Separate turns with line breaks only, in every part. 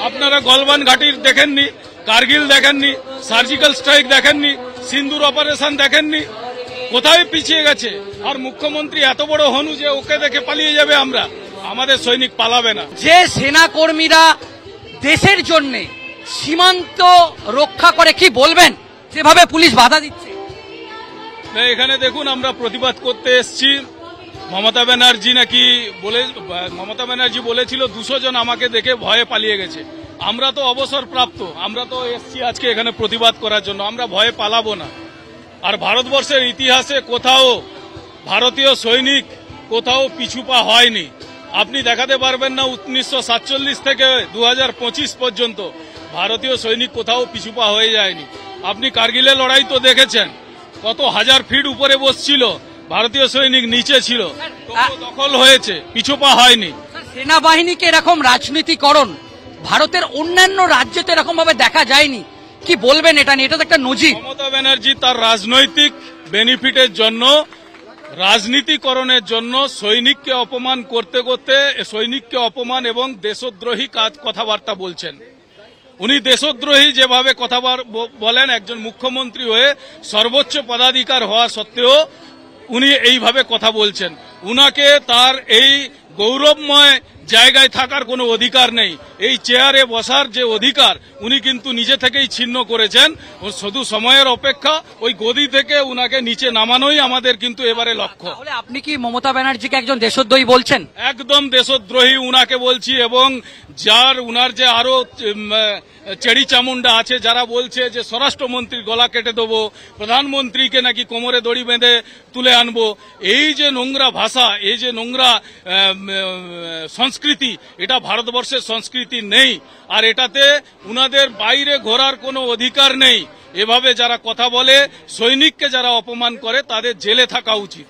আপনারা গলবান ঘাটির দেখেননি, কার্গিল দেখেননি, সার্জিক্যাল স্ট্রাইক দেখেননি, সিন্দুর অপারেশন দেখেননি, কোথায় পিছিয়ে গেছে? আর মুখ্যমন্ত্রী এত বড় হনু যে ওকে দেখে পালিয়ে যাবে আমরা, আমাদের সৈনিক পালাবে না।
যে সেনা কর্মীরা দেশের জন্য সীমান্ত রক্ষা করে, কি বলবেন যেভাবে পুলিশ বাধা দিচ্ছে?
এখানে দেখুন, আমরা প্রতিবাদ করতে এসেছি। মমতা ব্যানার্জি বলেছিল 200 জন আমাকে দেখে ভয়ে পালিয়ে গেছে। আমরা তো অবসরপ্রাপ্ত, আমরা তো এসেছি আজকে এখানে প্রতিবাদ করার জন্য, আমরা ভয়ে পালাবো না। আর ভারতবর্ষের ইতিহাসে কোথাও ভারতীয় সৈনিক কোথাও পিছুপা হয়নি। আপনি দেখাতে পারবেন না 1947 থেকে 2025 পর্যন্ত ভারতীয় সৈনিক কোথাও পিছুপা হয়ে যায়নি। আপনি কার্গিলের লড়াই তো দেখেছেন, কত হাজার ফিট উপরে বসছিল ভারতীয় সৈনিক, নিচে ছিল, দখল হয়েছে, পিছুপা হয়নি।
সেনাবাহিনীকে এরকম রাজনীতিকরণ ভারতের অন্যান্য রাজ্যে তো এরকম ভাবে দেখা যায়নি, কি বলবেন এটা নিয়ে? এটা তো একটা নজির।
মমতা ব্যানার্জি তার রাজনৈতিক বেনিফিটের জন্য, রাজনীতিকরণের জন্য সৈনিককে অপমান করতে করতে সৈনিককে অপমান এবং দেশদ্রোহী কথাবার্তা বলছেন। উনি দেশদ্রোহী যেভাবে কথা বলেন, একজন মুখ্যমন্ত্রী হয়ে সর্বোচ্চ পদাধিকার হওয়া সত্ত্বেও উনি এইভাবে কথা বলছেন। উনাকে তার এই গৌরবময় জায়গায় থাকার কোনো অধিকার নেই। এই চেয়ারে বসার যে অধিকার উনি কিন্তু নিজে থেকেই ছিন্ন করেছেন। ও শুধু সময়ের অপেক্ষা, ওই গদি থেকে উনাকে নিচে নামানোই আমাদের কিন্তু এবারে লক্ষ্য।
তাহলে আপনি কি মমতা ব্যানার্জিকে একজন দেশদ্রোহী বলছেন?
একদম দেশদ্রোহী উনাকে বলছি। এবং উনার যে আরো চেড়ি চামুন্ডা আছে যারা বলছে যে স্বরাষ্ট্রমন্ত্রীর গলা কেটে দেবো, প্রধানমন্ত্রীকে নাকি কোমরে দড়ি বেঁধে তুলে আনবো, এই যে নোংরা ভাষা, এই যে নোংরা সংস্কৃতি, এটা ভারতবর্ষের সংস্কৃতি নেই। আর এটাতে উনাদের বাইরে ঘোরার কোনো অধিকার নেই। এভাবে যারা কথা বলে, সৈনিককে যারা অপমান করে, তাদের জেলে থাকা উচিত।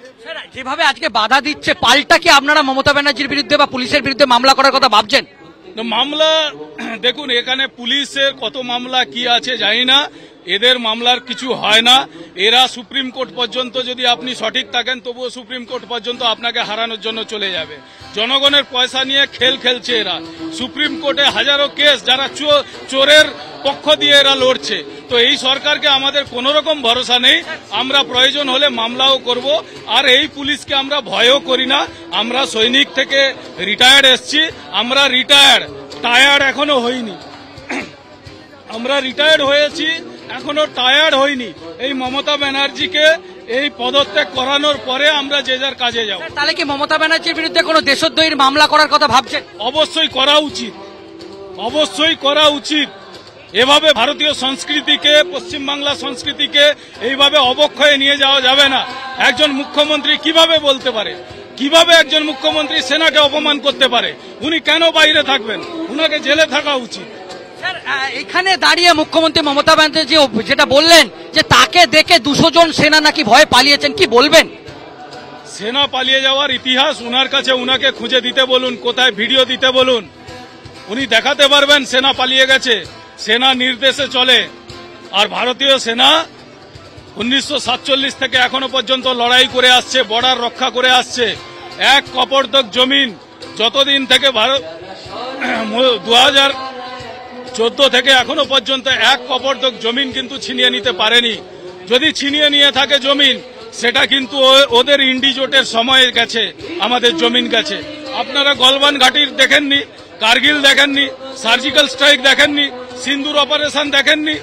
যেভাবে আজকে বাধা দিচ্ছে, পাল্টা কি আপনারা মমতা ব্যানার্জির বিরুদ্ধে বা পুলিশের বিরুদ্ধে মামলা করার কথা ভাবছেন?
মামলা দেখুন, এখানে পুলিশের কত মামলা কি আছে জানি না, এদের মামলার কিছু হয় না। এরা সুপ্রিম কোর্ট পর্যন্ত, যদি আপনি সঠিক থাকেন তবুও সুপ্রিম কোর্ট পর্যন্ত আপনাকে হারানোর জন্য চলে যাবে। জনগণের পয়সা নিয়ে খেলছে এরা। সুপ্রিম কোর্টে হাজারো কেস, যারা চোরের পক্ষ দিয়ে এরা লড়ছে। তো এই সরকারকে আমাদের কোনো রকম ভরসা নেই। আমরা প্রয়োজন হলে মামলাও করব। আর এই পুলিশকে আমরা ভয়ও করি না। আমরা সৈনিক থেকে রিটায়ার্ড এসছি, আমরা টায়ার্ড এখনো হইনি। আমরা রিটায়ার্ড হয়েছি, এখনো টায়ার্ড হইনি। এই মমতা ব্যানার্জিকে এই পদত্যাগ করানোর পরে আমরা যে যার কাজে যাব।
তাহলে কি মমতা ব্যানার্জির বিরুদ্ধে কোনো দেশদ্রোহীর মামলা করার কথা ভাবছেন?
অবশ্যই করা উচিত, অবশ্যই করা উচিত। এভাবে ভারতীয় সংস্কৃতিকে, পশ্চিমবাংলা সংস্কৃতিকে এইভাবে অবক্ষয়ে নিয়ে যাওয়া যাবে না। একজন মুখ্যমন্ত্রী কিভাবে বলতে পারে, কিভাবে একজন মুখ্যমন্ত্রী সেনাকে অপমান করতে পারে? উনি কেন বাইরে থাকবেন? উনাকে জেলে থাকা উচিত।
এখানে দাঁড়িয়ে মুখ্যমন্ত্রী মমতা ব্যানার্জি যেটা বললেন যে তাকে দেখে 200 জন সেনা নাকি ভয়ে পালিয়েছেন, কি বলবেন?
সেনা পালিয়ে যাওয়ার ইতিহাস উনার কাছে, উনাকে খুঁজে দিতে বলুন, কোথায় ভিডিও দিতে বলুন, উনি দেখাতে পারবেন সেনা পালিয়ে গেছে। সেনা নির্দেশে চলে। আর ভারতীয় সেনা 1947 থেকে এখনো পর্যন্ত লড়াই করে আসছে, বর্ডার রক্ষা করে আসছে। এক কপর্দক জমিন যতদিন থেকে 2014 থেকে এখনো পর্যন্ত এক কপর্দক জমিন কিন্তু ছিনিয়ে নিতে পারেনি। যদি ছিনিয়ে নিয়ে থাকে জমিন, সেটা কিন্তু ওদের ইন্ডিজোটের সময় গেছে, আমাদের জমিন গেছে। আপনারা গলবান ঘাটির দেখেননি, কার্গিল দেখেননি, সার্জিক্যাল স্ট্রাইক দেখেননি, সিন্দুর অপারেশন দেখেননি,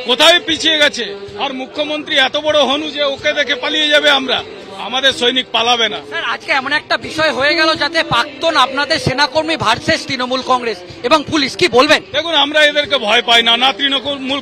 কোথায় পিছিয়ে গেছে? আর মুখ্যমন্ত্রী এত বড় হনু যে ওকে দেখে পালিয়ে যাবে আমরা, আমাদের সৈনিক পালাবে না।
স্যার, আজকে এমন একটা বিষয় হয়ে গেল যাতে প্রাক্তন আপনাদের সেনাকর্মী ভার্সেস তৃণমূল কংগ্রেস এবং পুলিশ, কি বলবেন?
দেখুন, আমরা এদেরকে ভয় পাই না, না তৃণমূল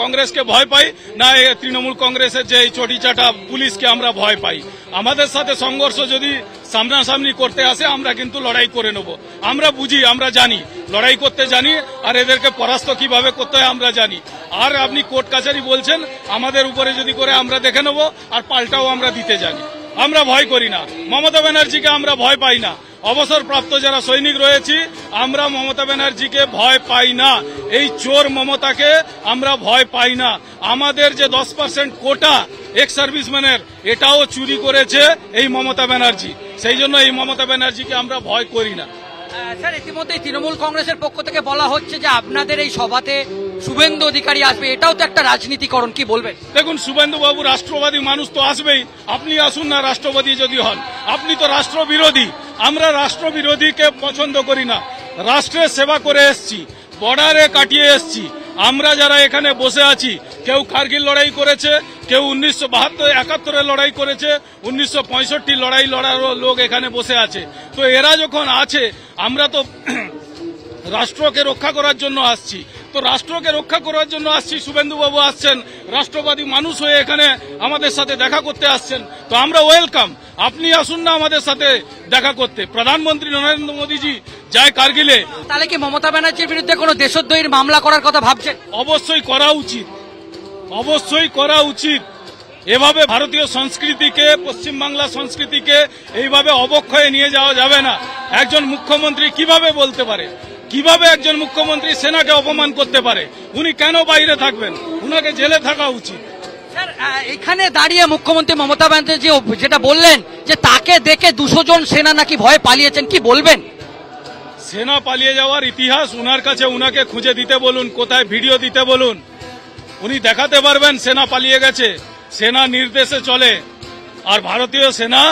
কংগ্রেসকে ভয় পাই, না তৃণমূল কংগ্রেসের যে চটি চাটা পুলিশকে আমরা ভয় পাই। আমাদের সাথে সংঘর্ষ যদি সামনাসামনি করতে আসে, আমরা কিন্তু লড়াই করে নেব। আমরা বুঝি, আমরা জানি, লড়াই করতে জানি, আর এদেরকে পরাস্ত কিভাবে করতে হয় আমরা জানি। আর আপনি কোর্ট কাছারি বলছেন, আমাদের উপরে যদি করে আমরা দেখে নেব, আর পাল্টাও আমরা দিতে জানি। আমরা ভয় করি না, মমতা ব্যানার্জিকে আমরা ভয় পাই না। অবসরপ্রাপ্ত যারা সৈনিক রয়েছি, আমরা মমতা ব্যানার্জিকে ভয় পাই না। এই চোর মমতাকে আমরা ভয় পাই না। আমাদের যে 10% কোটা এক্স সার্ভিসম্যানের, এটাও চুরি করেছে এই মমতা ব্যানার্জি। সেই জন্য এই মমতা ব্যানার্জিকে আমরা ভয় করি না।
স্যার ইতিমধ্যেই তৃণমূল কংগ্রেসের পক্ষ থেকে বলা হচ্ছে যে আপনাদের এই সভাতে শুভেন্দু অধিকারী আসবে, এটাও তো একটা রাজনীতিকরণ, কি বলবেন?
দেখুন, শুভেন্দু বাবু রাষ্ট্রবাদী মানুষ তো আসবেই। আপনি আসুন না রাষ্ট্রবাদী যদি হন, আপনি তো রাষ্ট্রবিরোধী। আমরা রাষ্ট্রবিরোধীকে পছন্দ করি না। রাষ্ট্রের সেবা করে এসছি, বর্ডারে কাটিয়ে এসছি। আমরা যারা এখানে বসে আছি, কেউ কার্গিল লড়াই করেছে, কেউ 1972-71 লড়াই করেছে, 1965 লড়াই লড়ারও লোক এখানে বসে আছে। তো এরা যখন আছে, আমরা তো রাষ্ট্রকে রক্ষা করার জন্য আসছি। তো রাষ্ট্রকে রক্ষা করার জন্য আসছি, শুভেন্দুবাবু আসছেন রাষ্ট্রবাদী মানুষ হয়ে এখানে আমাদের সাথে দেখা করতে আসছেন। তো আমরা ওয়েলকাম, আপনি আসুন না আমাদের সাথে দেখা করতে। প্রধানমন্ত্রী নরেন্দ্র মোদীজি যায় কার্গিলে।
তাহলে কি মমতা ব্যানার্জির বিরুদ্ধে কোনো দেশদ্রোহীর মামলা করার কথা ভাবছেন?
অবশ্যই করা উচিত, অবশ্যই করা উচিত। এভাবে ভারতীয় সংস্কৃতিকে, পশ্চিমবাংলা সংস্কৃতিকে এইভাবে অবক্ষয়ে নিয়ে যাওয়া যাবে না। একজন মুখ্যমন্ত্রী কিভাবে বলতে পারে, কিভাবে একজন মুখ্যমন্ত্রী সেনাকে অপমান করতে পারে? উনি কেন বাইরে থাকবেন? উনাকে জেলে থাকা উচিত।
স্যার এখানে দাঁড়িয়ে মুখ্যমন্ত্রী মমতা ব্যানার্জি যেটা বললেন যে তাকে দেখে 200 জন সেনা নাকি ভয়ে পালিয়েছেন, কি বলবেন?
সেনা পালিয়ে যাওয়ার ইতিহাস উনার কাছে, উনাকে খুঁজে দিতে বলুন, কোথায় ভিডিও দিতে বলুন, উনি দেখাতে পারবেন সেনা পালিয়ে গেছে। সেনা নির্দেশে চলে। আর ভারতীয় সেনা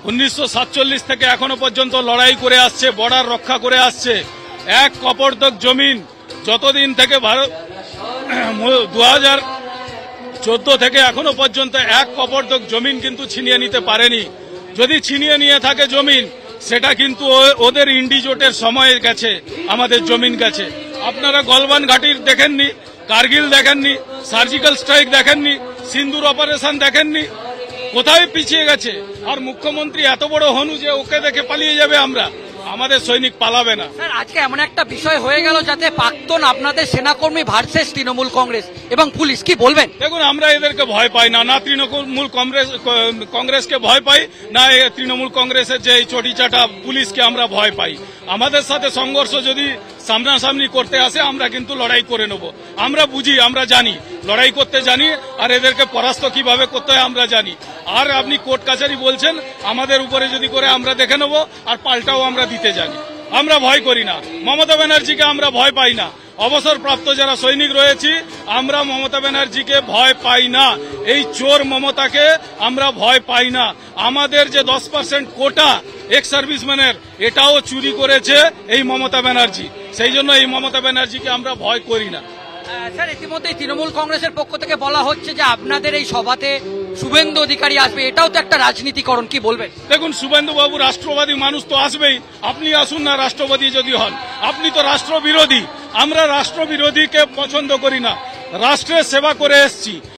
1947 থেকে এখনো পর্যন্ত লড়াই করে আসছে, বর্ডার রক্ষা করে আসছে। এক কপর্দক জমিন যতদিন থেকে 2014 থেকে এখনো পর্যন্ত এক কপর্দক জমিন কিন্তু ছিনিয়ে নিতে পারেনি। যদি ছিনিয়ে নিয়ে থাকে জমিন, সেটা কিন্তু ওদের ইন্ডিজোটের সময় গেছে, আমাদের জমিন গেছে। আপনারা গলবান ঘাটির দেখেননি, কার্গিল দেখেননি, সার্জিক্যাল স্ট্রাইক দেখেননি, সিন্দুর অপারেশন দেখেননি, কোথায় পিছিয়ে গেছে। আর মুখ্যমন্ত্রী এত বড় হনু যে ওকে দেখে পালিয়ে যাবে আমরা, আমাদের সৈনিক পালাবে না।
স্যার আজকে এমন একটা বিষয় হয়ে গেল যাতে প্রাক্তন আপনাদের সেনাকর্মী ভার্সেস তৃণমূল কংগ্রেস এবং পুলিশ, কি বলবেন?
দেখুন, আমরা এদেরকে ভয় পাই না, না তৃণমূল কংগ্রেসকে ভয় পাই, না তৃণমূল কংগ্রেসের যে চটিচাটা পুলিশকে আমরা ভয় পাই। আমাদের সাথে সংঘর্ষ যদি সামনাসামনি করতে আসে, আমরা কিন্তু লড়াই করে নেব। আমরা বুঝি, আমরা জানি, লড়াই করতে জানি, আর এদেরকে পরাস্ত কিভাবে করতে হয় আমরা জানি। আর আপনি কোর্ট কাছারি বলছেন, আমাদের উপরে যদি করে আমরা দেখে নেব, আর পাল্টাও আমরা দিতে জানি। আমরা ভয় করি না, মমতা ব্যানার্জিকে আমরা ভয় পাই না। অবসরপ্রাপ্ত যারা সৈনিক রয়েছি, আমরা মমতা ব্যানার্জিকে ভয় পাই না। এই চোর মমতাকে আমরা ভয় পাই না। আমাদের যে 10% কোটা এক্স সার্ভিসম্যানের, এটাও চুরি করেছে এই মমতা ব্যানার্জি। সেই জন্য এই মমতা ব্যানার্জিকে আমরা ভয় করি না।
স্যার ইতিমধ্যেই তৃণমূল কংগ্রেসের পক্ষ থেকে বলা হচ্ছে যে আপনাদের এই সভাতে শুভেন্দু অধিকারী আসবে, এটাও তো একটা রাজনীতিকরণ, কি বলবেন?
দেখুন, শুভেন্দু বাবু রাষ্ট্রবাদী মানুষ তো আসবেই। আপনি আসুন না রাষ্ট্রবাদী যদি হন, আপনি তো রাষ্ট্রবিরোধী। আমরা রাষ্ট্রবিরোধীকে পছন্দ করি না। রাষ্ট্রের সেবা করে এসছি,